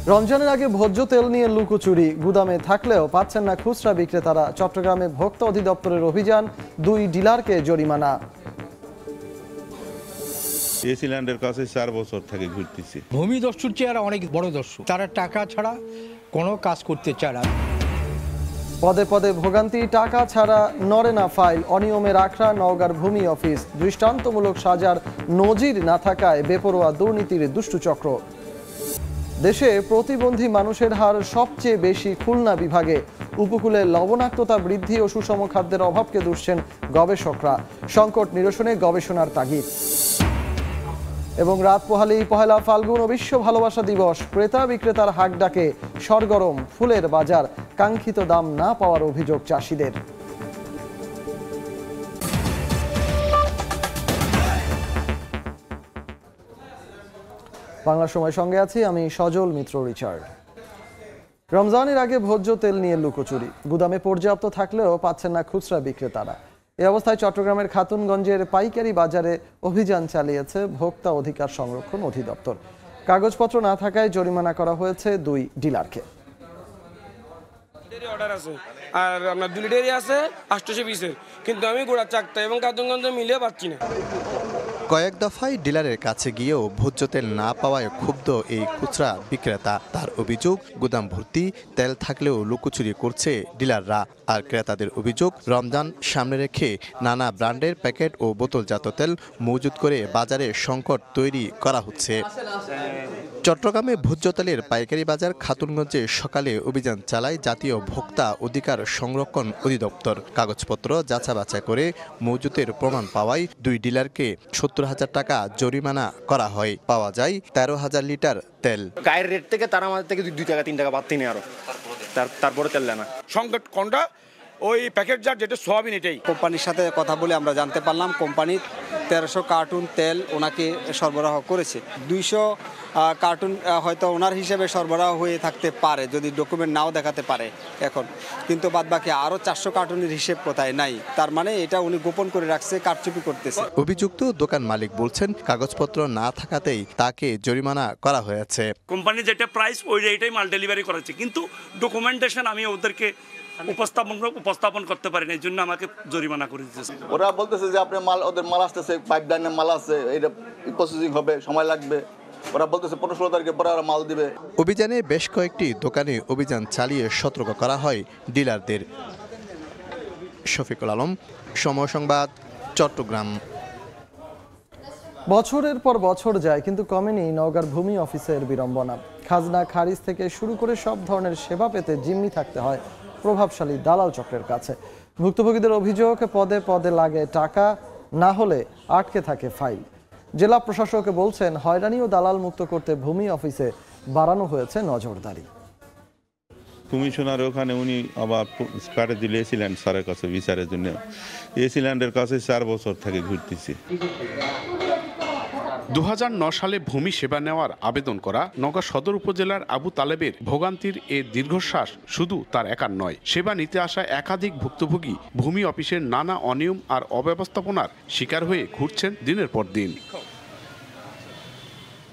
রমজানের আগে ভোজ্য তেল নিয়ে লুকোচুরি গুদামে থাকলেও পাচ্ছেন না খুচরা বিক্রেতারা। চট্টগ্রামে ভোক্তা অধিদপ্তরের অভিযান, 2 ডিলারকে জরিমানা। এসিল্যান্ডের কাছে 4 বছর থেকে ঘুরতেছি। ভূমিদস্যুর চেয়ে অনেক বড় দস্যু, তারা টাকা ছাড়া কোনো কাজ করতে চায় না। পদে পদে ভোগান্তি, টাকা ছাড়া নড়ে না ফাইল, অনিয়মের আখড়া নওগাঁর ভূমি অফিস। দৃষ্টান্তমূলক সাজার নজির না থাকায় বেপরোয়া দুর্নীতির দুষ্টু চক্র। দেশে প্রতিবন্ধী মানুষের হার সবচেয়ে বেশি খুলনা বিভাগে। উপকূলে লবণাক্ততা বৃদ্ধি ও সুষম খাদ্যের অভাবকে দুষছেন গবেষকরা। সংকট নিরসনে গবেষণার তাগিদ। এবং রাত পোহালেই পহেলা ফাল্গুন ও বিশ্ব ভালোবাসা দিবস। ক্রেতা বিক্রেতার হাক ডাকে সরগরম ফুলের বাজার। কাঙ্ক্ষিত দাম না পাওয়ার অভিযোগ চাষিদের। বাংলা সময় সঙ্গে আছি আমি সজল মিত্র রিচার্ড। রমজানের আগে ভোজ্য তেল নিয়ে লুকোচুরি গুদামে পর্যাপ্ত থাকলেও পাচ্ছেন না খুচরা বিক্রেতারা। এই অবস্থায় চট্টগ্রামের খাতুনগঞ্জের পাইকারি বাজারে অভিযান চালিয়েছে ভোক্তা অধিকার সংরক্ষণ অধিদপ্তর। কাগজপত্র না থাকায় জরিমানা করা হয়েছে 2 ডিলারকে। অর্ডার আছে আর আপনার 2 লিটারই আছে 820-এর, কিন্তু আমি গোড়া চাকতা এবং খাতুনগঞ্জ মিলিয়ে পাচ্ছি না। কয়েক দফায় ডিলারের কাছে গিয়েও ভোজ্য তেল না পাওয়ায় ক্ষুব্ধ এই খুচরা বিক্রেতা। তার অভিযোগ, গুদাম ভর্তি তেল থাকলেও লুকোচুরি করছে ডিলাররা। আর ক্রেতাদের অভিযোগ, রমজান সামনে রেখে নানা ব্র্যান্ডের প্যাকেট ও বোতলজাত তেল মজুত করে বাজারে সংকট তৈরি করা হচ্ছে। চট্টগ্রামে ভোজ্য তেলের পাইকারি বাজার খাতুনগঞ্জে সকালে অভিযান চালায় জাতীয় ভোক্তা অধিকার সংরক্ষণ অধিদপ্তর। কাগজপত্র যাচাই বাছাই করে মজুতের প্রমাণ পাওয়ায় 2 ডিলারকে 70,000 টাকা জরিমানা করা হয়। পাওয়া যায় 13,000 লিটার তেল। গায়ের রেট থেকে তারা আমাদের থেকে 2 টাকা 3 টাকা বাড়তি নেই, আরো তারপরে তেল দেয় না। সংকট কোনটা? ওই প্যাকেট জার যেটা সোয়াবিন, এটাই। কোম্পানির সাথে কথা বলে আমরা জানতে পারলাম কোম্পানি 1300 কার্টুন তেল ওনাকে সরবরাহ করেছে। 200 কার্টুন হয়তো ওনার হিসেবে সরবরাহ হয়ে থাকতে পারে, যদি ডকুমেন্ট নাও দেখাতে পারে এখন, কিন্তু বাদবাকি আরও 400 কার্টুনের হিসেব কোথায় নাই। তার মানে এটা উনি গোপন করে রাখছে, কারচুপি করতেছে। অভিযুক্ত দোকান মালিক বলছেন, কাগজপত্র না থাকাতেই তাকে জরিমানা করা হয়েছে। কোম্পানি যেটা প্রাইস ওই রেটেই মাল ডেলিভারি করেছে, কিন্তু ডকুমেন্টেশন আমি ওদেরকে উপস্থাপন করতে পারি না, এই জন্য আমাকে জরিমানা করে দিতেছে। ওরা বলতেছে যে আপনার মাল, ওদের মাল আসতেছে, পাইপলাইনের মাল আছে, এটা প্রসেসিং হবে, সময় লাগবে। ওরা বলতেছে 15-16 তারিখে পরে ওরা মাল দিবে। অভিযানে বেশ কয়েকটি দোকানে অভিযান চালিয়ে সতর্ক করা হয় ডিলারদের। শফিকুল আলম, সময় সংবাদ, চট্টগ্রাম। বছরের পর বছর যায় কিন্তু কমেনি নওগাঁর ভূমি অফিসের বিড়ম্বনা। খাজনা খারিজ থেকে শুরু করে সব ধরনের সেবা পেতে জিম্মি থাকতে হয় প্রভাবশালী দালাল চক্রের কাছে। ভুক্তভোগীদের অভিযোগ, পদে পদে লাগে টাকা, না হলে আটকে থাকে ফাইল। জেলা প্রশাসক বলছেন, হয়রানি ও দালাল মুক্ত করতে ভূমি অফিসে বাড়ানো হয়েছে নজরদারি। কমিশনার ওখানে উনি আবার কাটে দিলে এসিল্যান্ড স্যারের কাছে বিচারের জন্য। এসিল্যান্ডের কাছে 4 বছর থেকে ঘুরতেছি। 2009 সালে ভূমি সেবা নেওয়ার আবেদন করা নওগাঁ সদর উপজেলার আবু তালেবের ভোগান্তির এ দীর্ঘশ্বাস শুধু তার একার নয়। সেবা নিতে আসা একাধিক ভুক্তভোগী ভূমি অফিসের নানা অনিয়ম আর অব্যবস্থাপনার শিকার হয়ে ঘুরছেন দিনের পর দিন।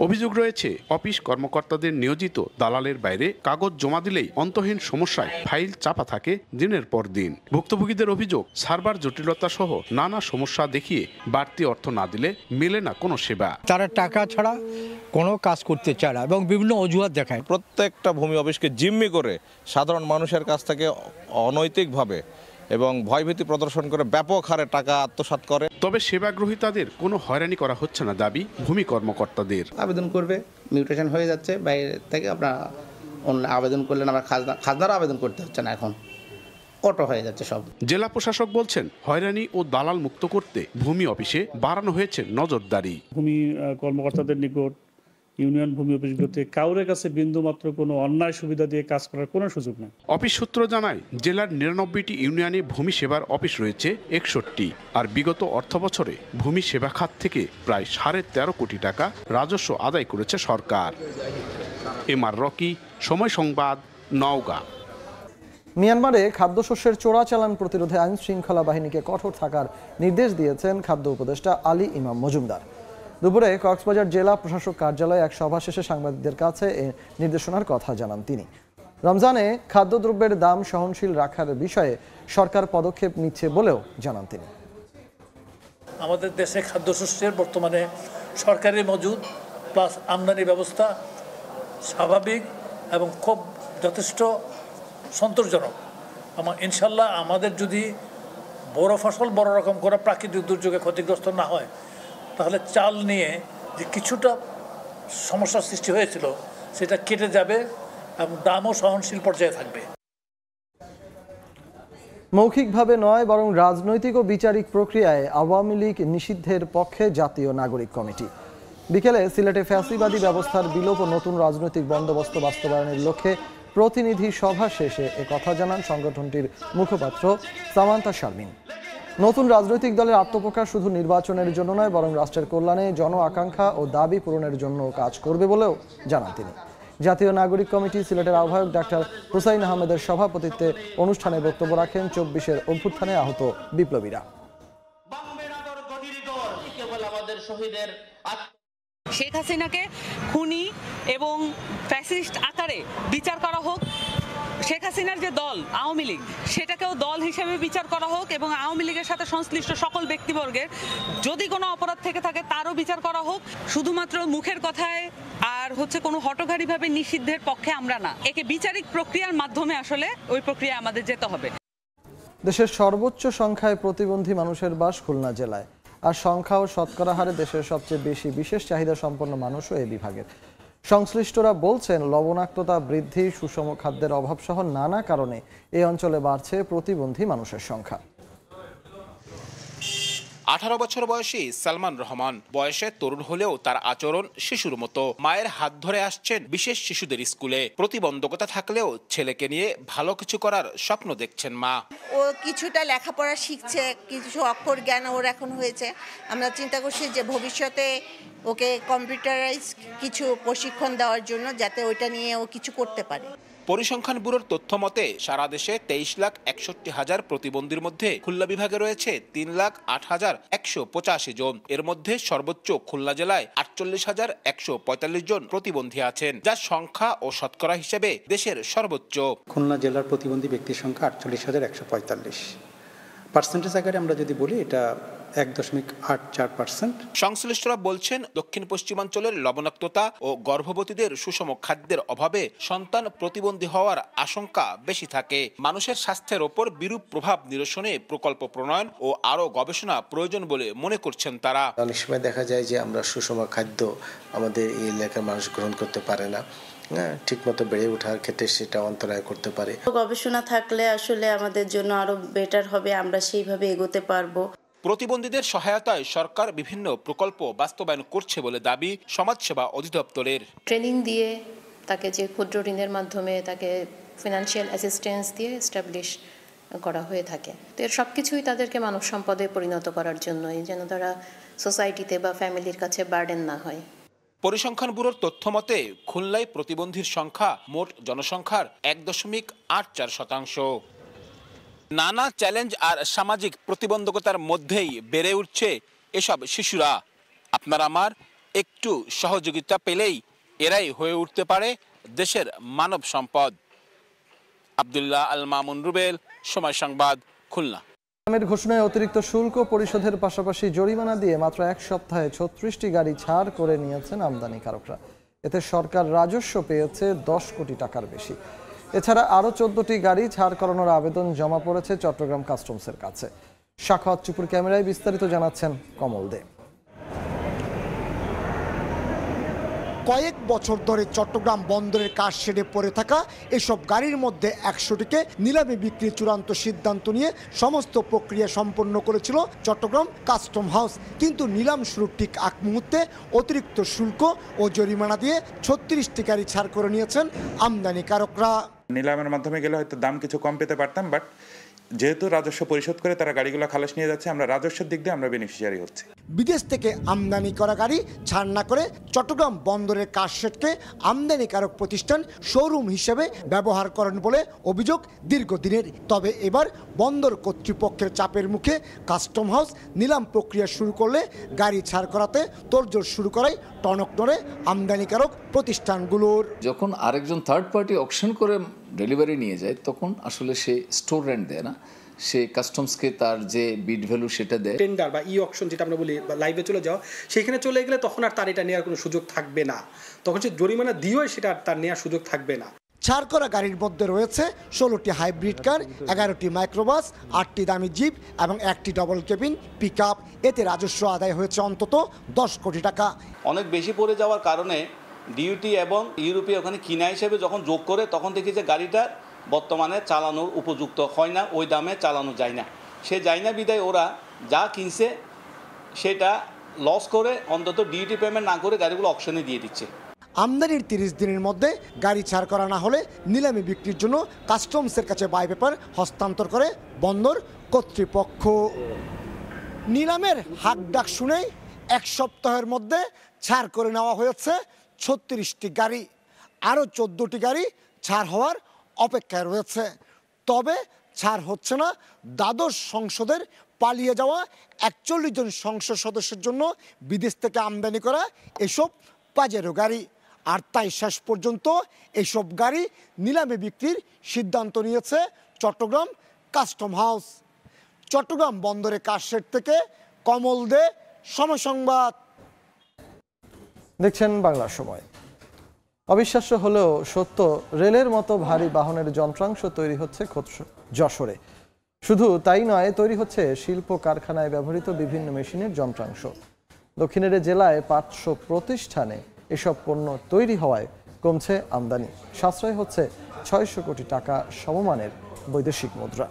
অভিযোগ রয়েছে, অফিস কর্মকর্তাদের নিয়োজিত দালালের বাইরে কাগজ জমা দিলেই অন্তহীন সমস্যায় ফাইল চাপা থাকে দিনের পর দিন। ভুক্তভোগীদের অভিযোগ, সার্ভার জটিলতা সহ নানা সমস্যা দেখিয়ে বাড়তি অর্থ না দিলে মেলে না কোনো সেবা। তারা টাকা ছাড়া কোনো কাজ করতে চায় না এবং বিভিন্ন অজুহাত দেখায়। প্রত্যেকটা ভূমি অফিসকে জিম্মি করে সাধারণ মানুষের কাছ থেকে অনৈতিকভাবে এবং ভয়ভীতি প্রদর্শন করে ব্যাপক হারে টাকা আত্মসাৎ করে। তবে সেবা গ্রহীতাদের কোনো হয়রানি করা হচ্ছে না দাবি ভূমি কর্মকর্তাদের। আবেদন করবে, মিউটেশন হয়ে যাচ্ছে, বাইরে থেকে আপনার আবেদন করলেন, আবার খাজনারও আবেদন করতে হচ্ছে না, এখন অটো হয়ে যাচ্ছে সব। জেলা প্রশাসক বলছেন, হয়রানি ও দালাল মুক্ত করতে ভূমি অফিসে বাড়ানো হয়েছে নজরদারি। ভূমি কর্মকর্তাদের নিকট, ইউনিয়ন ভূমি অফিসগুলোতে কাউরের কাছে বিন্দুমাত্র কোনো অন্যায় সুবিধা দিয়ে কাজ করার কোনো সুযোগ নেই। অফিস সূত্র জানায়, জেলার 99টি ইউনিয়নে ভূমি সেবার অফিস রয়েছে 61টি। আর বিগত অর্থবছরে ভূমি সেবা খাত থেকে প্রায় 13.5 কোটি টাকা রাজস্ব আদায় করেছে সরকার। এমআর রকি, সময় সংবাদ, নওগাঁ। মিয়ানমারে খাদ্যশস্যের চোরাচালান প্রতিরোধে আইন শৃঙ্খলা বাহিনীকে কঠোর থাকার নির্দেশ দিয়েছেন খাদ্য উপদেষ্টা আলী ইমাম মজুমদার। দুপুরে কক্সবাজার জেলা প্রশাসক কার্যালয়ে এক সভা শেষে সাংবাদিকদের কাছে এ নির্দেশনার কথা জানান তিনি। রমজানে খাদ্যদ্রব্যের দাম সহনশীল রাখার বিষয়ে সরকার পদক্ষেপ নিচ্ছে বলেও জানান তিনি। আমাদের দেশে খাদ্যশস্যের বর্তমানে সরকারি মজুদ প্লাস আমদানি ব্যবস্থা স্বাভাবিক এবং খুব যথেষ্ট সন্তোষজনক। ইনশাল্লাহ আমাদের যদি বড় ফসল বড় রকম করে প্রাকৃতিক দুর্যোগে ক্ষতিগ্রস্ত না হয়, তাহলে চাল নিয়ে যে কিছুটা সমস্যার সৃষ্টি হয়েছিল সেটা কেটে যাবে এবং দামও সহনশীল পর্যায়ে থাকবে। মৌখিকভাবে নয় বরং রাজনৈতিক ও বিচারিক প্রক্রিয়ায় আওয়ামী লীগ নিষিদ্ধের পক্ষে জাতীয় নাগরিক কমিটি। বিকেলে সিলেটে ফ্যাসিবাদী ব্যবস্থার বিলোপ ও নতুন রাজনৈতিক বন্দোবস্ত বাস্তবায়নের লক্ষ্যে প্রতিনিধি সভা শেষে একথা জানান সংগঠনটির মুখপাত্র সামান্তা শারমিন। নতুন রাজনৈতিক দলের আত্মপ্রকাশ শুধু নির্বাচনের জন্য নয় বরং রাষ্ট্রের কল্যাণে জন আকাঙ্ক্ষা ও দাবি পূরণের জন্য কাজ করবে বলেও জানান তিনি। জাতীয় নাগরিক কমিটি সিলেটের আহ্বায়ক ডাক্তার হুসাইন আহমেদের সভাপতিত্বে অনুষ্ঠানে বক্তব্য রাখেন 24-এর অভ্যুত্থানে আহত বিপ্লবীরা। শেখ হাসিনাকে খুনি এবং ফ্যাসিস্ট আকারে বিচার করা হোক, শেখ হাসিনার যে দল আওয়ামী লীগ সেটাকেও দল হিসেবে বিচার করা হোক এবং আওয়ামী লীগের সাথে সংশ্লিষ্ট সকল ব্যক্তিবর্গের যদি কোনো অপরাধ থেকে থাকে তারও বিচার করা হোক। শুধুমাত্র মুখের কথায় আর কোনো হঠকারীভাবে নিষিদ্ধের পক্ষে আমরা না, একে বিচারিক প্রক্রিয়ার মাধ্যমে আসলে ওই প্রক্রিয়া আমাদের যেতে হবে। দেশের সর্বোচ্চ সংখ্যায় প্রতিবন্ধী মানুষের বাস খুলনা জেলায়, আর সংখ্যা ও শতকরা হারে দেশের সবচেয়ে বেশি বিশেষ চাহিদা সম্পন্ন মানুষও এই বিভাগের। সংশ্লিষ্টরা বলছেন লবণাক্ততা বৃদ্ধি, সুষম খাদ্যের অভাব সহ নানা কারণে এই অঞ্চলে বাড়ছে প্রতিবন্ধী মানুষের সংখ্যা। 18 বছর বয়সী সালমান রহমান বয়সে তরুণ হলেও তার আচরণ শিশুর মতো। মায়ের হাত ধরে আসছেন বিশেষ শিশুদের স্কুলে। প্রতিবন্ধকতা থাকলেও ছেলেকে নিয়ে ভালো কিছু করার স্বপ্ন দেখছেন মা। ও কিছুটা লেখাপড়া শিখছে, কিছু অক্ষর জ্ঞান ওর এখন হয়েছে। আমরা চিন্তা করছি যে ভবিষ্যতে ওকে কম্পিউটারাইজ কিছু প্রশিক্ষণ দেওয়ার জন্য, যাতে ওইটা নিয়ে ও কিছু করতে পারে। পরিসংখ্যান ব্যুরোর তথ্য মতে সারা দেশে 23,61,000 প্রতিবন্ধীর মধ্যে খুলনা বিভাগে রয়েছে 3,08,185 জন। এর মধ্যে সর্বোচ্চ খুলনা জেলায় 48,145 জন প্রতিবন্ধী আছেন, যার সংখ্যা ও শতকরা হিসেবে দেশের সর্বোচ্চ। খুলনা জেলার প্রতিবন্ধী ব্যক্তির সংখ্যা 48,145। পার্সেন্টেজ আকারে আমরা যদি বলি এটা 1.84%। সংশ্লিষ্টরা বলছেন দক্ষিণ পশ্চিমাঞ্চলের লবণাক্ততা ও গর্ভবতীদের সুষম খাদ্যের অভাবে সন্তান প্রতিবন্ধী হওয়ার আশঙ্কা বেশি থাকে। মানুষের স্বাস্থ্যের ওপর বিরূপ প্রভাব নিরসনে প্রকল্প প্রণয়ন ও আরও গবেষণা প্রয়োজন বলে মনে করছেন তারা। অনেক সময় দেখা যায় যে আমরা সুষম খাদ্য আমাদের এই এলাকার মানুষ গ্রহণ করতে পারে না, ঠিকমতো বেড়ে ওঠার ক্ষেত্রে সেটা অন্তরায় করতে পারে। গবেষণা থাকলে আসলে আমাদের জন্য আরো বেটার হবে, আমরা সেইভাবে এগোতে পারবো। প্রতিবন্ধীদের সহায়তায় সরকার বিভিন্ন প্রকল্প বাস্তবায়ন করছে বলে দাবি সমাজসেবা অধিদপ্তরের। ট্রেনিং দিয়ে তাকে যে ক্ষুদ্র ঋণের মাধ্যমে তাকে ফিনান্সিয়াল অ্যাসিস্ট্যান্স দিয়ে এস্টাবলিশ করা হয়ে থাকে। তো এর সবকিছুই তাদেরকে মানব সম্পদে পরিণত করার জন্যই, যেন তারা সোসাইটিতে বা ফ্যামিলির কাছে বার্ডেন না হয়। পরিসংখ্যান ব্যুরোর তথ্য মতে খুলনায় প্রতিবন্ধীর সংখ্যা মোট জনসংখ্যার 1.84%। নানা চ্যালেঞ্জ আর সামাজিক প্রতিবন্ধকতার মধ্যেই বেড়ে উঠছে এসব শিশুরা। আপনার আমার একটু সহযোগিতা পেলেই এরাই হয়ে উঠতে পারে দেশের মানব সম্পদ। আব্দুল্লাহ আল মামুন রুবেল, সময় সংবাদ, খুলনা। আমের ঘোষণায় অতিরিক্ত শুল্ক পরিশোধের পাশাপাশি জরিমানা দিয়ে মাত্র এক সপ্তাহে 36টি গাড়ি ছাড় করে নিয়েছেন আমদানিকারকরা। এতে সরকার রাজস্ব পেয়েছে 10 কোটি টাকার বেশি। এছাড়া আরও 14টি গাড়ি ছাড় করানোর আবেদন জমা পড়েছে চট্টগ্রাম কাস্টমসের কাছে। সাখাওয়াত চুপুর ক্যামেরায় বিস্তারিত জানাচ্ছেন কমল দে। কয়েক বছর ধরে চট্টগ্রাম বন্দরের কাজ শেডে পড়ে থাকা এসব গাড়ির মধ্যে 100টিকে নিলামে বিক্রির চূড়ান্ত সিদ্ধান্ত নিয়ে সমস্ত প্রক্রিয়া সম্পন্ন করেছিল চট্টগ্রাম কাস্টম হাউস। কিন্তু নিলাম শুরুর ঠিক আগ মুহূর্তে অতিরিক্ত শুল্ক ও জরিমানা দিয়ে 36টি গাড়ি ছাড় করে নিয়েছেন আমদানিকারকরা। নিলামের মাধ্যমে গেলে হয়তো দাম কিছু কম পেতে পারতাম, বাট যেহেতু রাজস্ব পরিশোধ করে তারা গাড়িগুলো খালাস নিয়ে যাচ্ছে, আমরা রাজস্বের দিক দিয়ে আমরা বেনিফিশিয়ারি হচ্ছি। বিদেশ থেকে আমদানি করা গাড়ি ছাড় না করে চট্টগ্রাম বন্দরের কারশেডকে আমদানিকারক প্রতিষ্ঠান শোরুম হিসেবে ব্যবহার করেন বলে অভিযোগ দীর্ঘদিনের। তবে এবার বন্দর কর্তৃপক্ষের চাপের মুখে কাস্টম হাউস নিলাম প্রক্রিয়া শুরু করলে গাড়ি ছাড় করাতে তোড়জোড় শুরু করায় টনক নড়ে আমদানিকারক প্রতিষ্ঠানগুলোর। যখন আরেকজন থার্ড পার্টি অকশন করে ডেলিভারি নিয়ে যায় তখন আসলে সে স্টোর রেন্ট দেয় না, সে কাস্টমসকে তার যে বিড ভ্যালু সেটা দেয়। টেন্ডার বা ই অকশন যেটা আমরা বলি বা লাইভে চলে যাওয়া, সেখানে চলে গেলে তখন আর তার এটা নেওয়ার কোনো সুযোগ থাকবে না, তখন সে জরিমানা দিয়েও সেটা তার নেওয়ার সুযোগ থাকবে না। ছাড় করা গাড়ির মধ্যে রয়েছে 16টি হাইব্রিড কার, 11টি মাইক্রোবাস, 8টি দামি জিপ এবং 1টি ডবল কেবিন পিকআপ। এতে রাজস্ব আদায় হয়েছে অন্তত 10 কোটি টাকা। অনেক বেশি পড়ে যাওয়ার কারণে ডিউটি এবং ইউরোপে ওখানে কিনা হিসেবে যখন যোগ করে তখন দেখি যে গাড়িটা বর্তমানে চালানোর উপযুক্ত হয় না, ওই দামে চালানো যায় না। সে যায় না বিদায় ওরা যা কিনছে সেটা লস করে অন্তত ডিউটি পেমেন্ট না করে গাড়িগুলো অকশনে দিয়ে দিচ্ছে। আমদানির 30 দিনের মধ্যে গাড়ি ছাড় করা না হলে নিলামে বিক্রির জন্য কাস্টমসের কাছে বাই পেপার হস্তান্তর করে বন্দর কর্তৃপক্ষ। নিলামের হাক ডাক শুনেই 1 সপ্তাহের মধ্যে ছাড় করে নেওয়া হয়েছে 36টি গাড়ি, আরও 14টি গাড়ি ছাড় হওয়ার অপেক্ষায় রয়েছে। তবে ছাড় হচ্ছে না দ্বাদশ সংসদের পালিয়ে যাওয়া 41 জন সংসদ সদস্যের জন্য বিদেশ থেকে আমদানি করা এসব পাজেরো গাড়ি। আর তাই শেষ পর্যন্ত এসব গাড়ি নিলামে বিক্রির সিদ্ধান্ত নিয়েছে চট্টগ্রাম কাস্টম হাউস। চট্টগ্রাম বন্দরে কারশেড থেকে কমল দে, সময় সংবাদ। দেখছেন বাংলা সময়। অবিশ্বাস্য হলেও সত্য, রেলের মতো ভারী বাহনের যন্ত্রাংশ তৈরি হচ্ছে যশোরে। শুধু তাই নয়, তৈরি হচ্ছে শিল্প কারখানায় ব্যবহৃত বিভিন্ন মেশিনের যন্ত্রাংশ। দক্ষিণের জেলায় 500 প্রতিষ্ঠানে এসব পণ্য তৈরি হওয়ায় কমছে আমদানি, সাশ্রয় হচ্ছে 600 কোটি টাকা সমমানের বৈদেশিক মুদ্রা।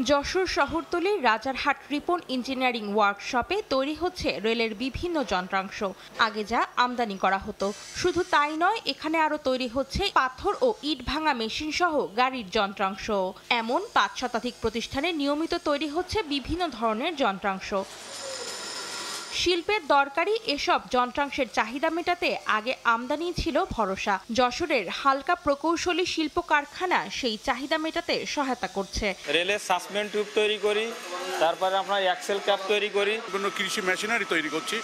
যশোর শহরতলির রাজারহাট রিপন ইঞ্জিনিয়ারিং ওয়ার্কশপে তৈরি হচ্ছে রেলের বিভিন্ন যন্ত্রাংশ। আগে যা আমদানি করা হতো, শুধু তাই নয়, এখানে আরো তৈরি হচ্ছে পাথর ও ইট ভাঙা মেশিন সহ গাড়ির যন্ত্রাংশ। এমন 5 শতাধিক প্রতিষ্ঠানে নিয়মিত তৈরি হচ্ছে বিভিন্ন ধরনের যন্ত্রাংশ। শিল্পের দরকারি এসব যন্ত্রাংশের চাহিদা মেটাতে আগে আমদানি ছিল ভরসা। যশোরের হালকা প্রকৌশলী শিল্প কারখানা সেই চাহিদা মেটাতে সহায়তা করছে। রেলের সাসপেন্ড টিউব তৈরি করি, তারপরে আমরা এক্সেল ক্যাপ তৈরি করি, বিভিন্ন কৃষি মেশিনারি তৈরি করছি,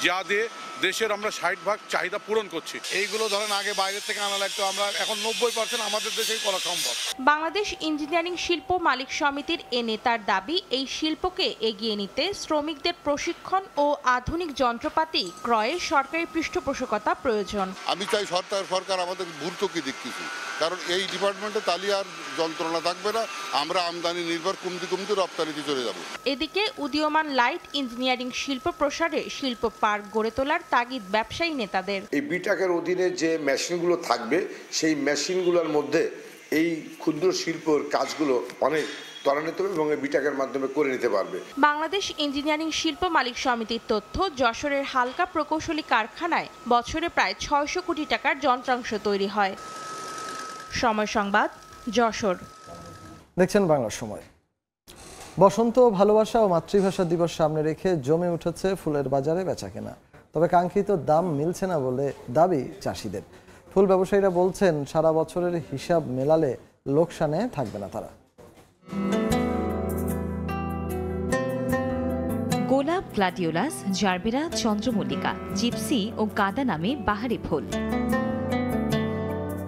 যা দিয়ে দেশের আমরা 60% চাহিদা পূরণ করছি। এইগুলো ধরেন আগে বাইরে থেকে আনা লাগতো, আমরা এখন 90% আমাদের দেশেই করা সম্ভব। বাংলাদেশ ইঞ্জিনিয়ারিং শিল্প মালিক সমিতির এ নেতার দাবি, এই শিল্পকে এগিয়ে নিতে শ্রমিকদের প্রশিক্ষণ ও আধুনিক যন্ত্রপাতি ক্রয়ে সরকারি পৃষ্ঠপোষকতা প্রয়োজন। আমি চাই সরকার আমাদের ভর্তুকি দিক কিছু, কারণ এই ডিপার্টমেন্টে তালি আর যন্ত্রণা থাকবে না, আমরা আমদানি নির্ভর কমতে রপ্তানিতে চলে যাব। এদিকে উদীয়মান লাইট ইঞ্জিনিয়ারিং শিল্প প্রসারে শিল্প পার্ক গড়ে তোলার তাগিদ ব্যবসায়ী নেতাদের। এই বিটাকের অধীনে যে মেশিনগুলো থাকবে, সেই মেশিনগুলোর মধ্যে এই ক্ষুদ্র শিল্পের কাজগুলো অনেক ত্বরান্বিত এবং বিটাকের মাধ্যমে করে নিতে পারবে। বাংলাদেশ ইঞ্জিনিয়ারিং শিল্প মালিক সমিতির তথ্য, যশোরের হালকা প্রকৌশলী কারখানায় বছরে প্রায় 600 কোটি টাকার যন্ত্রাংশ তৈরি হয়। সময় সংবাদ, যশোর। দেখছেন বাংলা সময়। বসন্ত, ভালোবাসা ও মাতৃভাষা দিবস সামনে রেখে জমে উঠেছে ফুলের বাজারে বেচাকেনা। তবে কাঙ্ক্ষিত দাম মিলছে না বলে দাবি চাষিদের। ফুল ব্যবসায়ীরা বলছেন, সারা বছরের হিসাব মেলালে লোকসানে থাকবে না তারা। গোলাপ, গ্লাডিওলাস, জারবেরা, চন্দ্রমল্লিকা, জিপসি ও গাঁদা নামে বাহারি ফুল।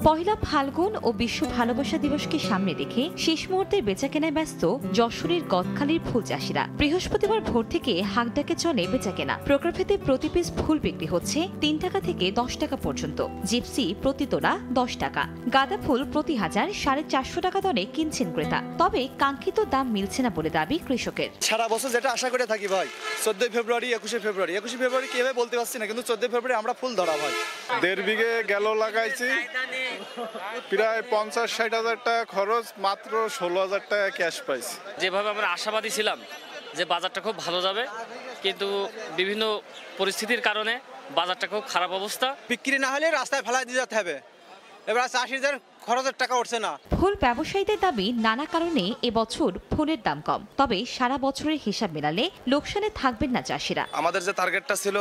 পয়লা ফাল্গুন ও বিশ্ব ভালোবাসা দিবসকে সামনে রেখে শেষ মুহূর্তের বেচাকেনায় ব্যস্ত যশোরের গদখালির ফুল চাষিরা। বৃহস্পতিবার ভোর থেকে হাঁকডাকে চলে বেচাকেনা। প্রকারভেদে প্রতি পিস ফুল বিক্রি হচ্ছে 3 টাকা থেকে 10 টাকা পর্যন্ত। জিপসি প্রতি তোলা 10 টাকা। গাঁদা ফুল প্রতি হাজার 450 টাকা দরে কিনছেন ক্রেতা। তবে কাঙ্ক্ষিত দাম মিলছে না বলে দাবি কৃষকের। সারা বছর যেটা আশা করে থাকি ভাই, 14 ফেব্রুয়ারি 21 ফেব্রুয়ারি কিভাবে বলতে পারছি না, কিন্তু 14 ফেব্রুয়ারি আমরা ফুল ধরা ভাই। 1.5 বিঘে গেল লাগাইছি, প্রায় 50-60 হাজার টাকা খরচ, মাত্র 16 হাজার টাকা ক্যাশ পাইছি। যেভাবে আমরা আশাবাদী ছিলাম যে বাজারটা খুব ভালো যাবে, কিন্তু বিভিন্ন পরিস্থিতির কারণে বাজারটা খুব খারাপ অবস্থা। বিক্রি না হলে রাস্তায় ফেলা দিয়ে যেতে হবে, এবার চাষিদের খরচের টাকা উঠছে না। ফুল ব্যবসায়ীদের দাবি নানা কারণে এবছর ফুলের দাম কম, তবে সারা বছরের হিসাব মেলালে লোকসানে থাকবেন না চাষিরা। আমাদের যে টার্গেটটা ছিল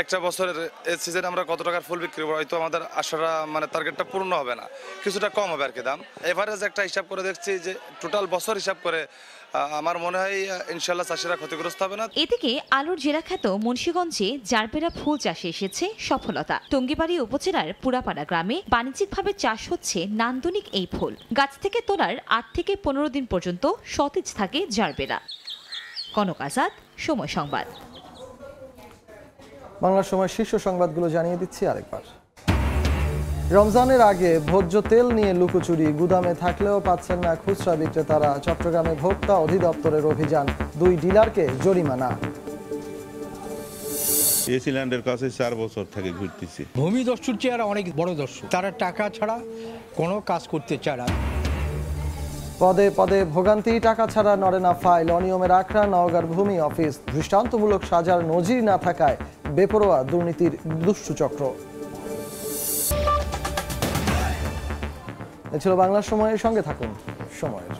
একটা বছরের এই সিজনে আমরা কত টাকার ফুল বিক্রি করবো, হয়তো আমাদের আশাটা মানে টার্গেটটা পূর্ণ হবে না, কিছুটা কম হবে আর কি দাম। এভারেজ একটা হিসাব করে দেখছি যে টোটাল বছর হিসাব করে আমার মনে হয় ইনশাল্লাহ চাষিরা ক্ষতিগ্রস্ত হবে না। এদিকে আলুর জেলাখ্যাত মুন্সিগঞ্জে জারবেরা ফুল চাষে এসেছে সফলতা। টঙ্গিবাড়ি উপজেলার পুরাপাড়া গ্রামে বাণিজ্যিকভাবে চাষ হচ্ছে নান্দনিক এই ফুল। গাছ থেকে তোলার 8 থেকে 15 দিন পর্যন্ত সতেজ থাকে জারবেরা। কনক আজাদ, সময় সংবাদ। বাংলা সময় শীর্ষ সংবাদগুলো জানিয়ে দিচ্ছি আরেকবার। রমজানের আগে ভোজ্য তেল নিয়ে লুকোচুরি, গুদামে থাকলেও পাচ্ছেন না খুচরা বিক্রেতারা। চট্টগ্রামে ভোক্তা অধিদপ্তরের অভিযান, 2 ডিলারকে জরিমানা। এসিল্যান্ডের কাছে 4 বছর থেকে ঘুরতেছি। ভূমিদস্যুর চেয়ে অনেক বড় দস্যু, তারা টাকা ছাড়া কোনো কাজ করতে চায় না। পদে পদে ভোগান্তি, টাকা ছাড়া নড়ে না ফাইল, অনিয়মের আখড়া নওগাঁর ভূমি অফিস। দৃষ্টান্তমূলক সাজার নজির না থাকায় বেপরোয়া দুর্নীতির দুষ্টু চক্র। এ ছিল বাংলা সময়ের সঙ্গে থাকুন সময়ের।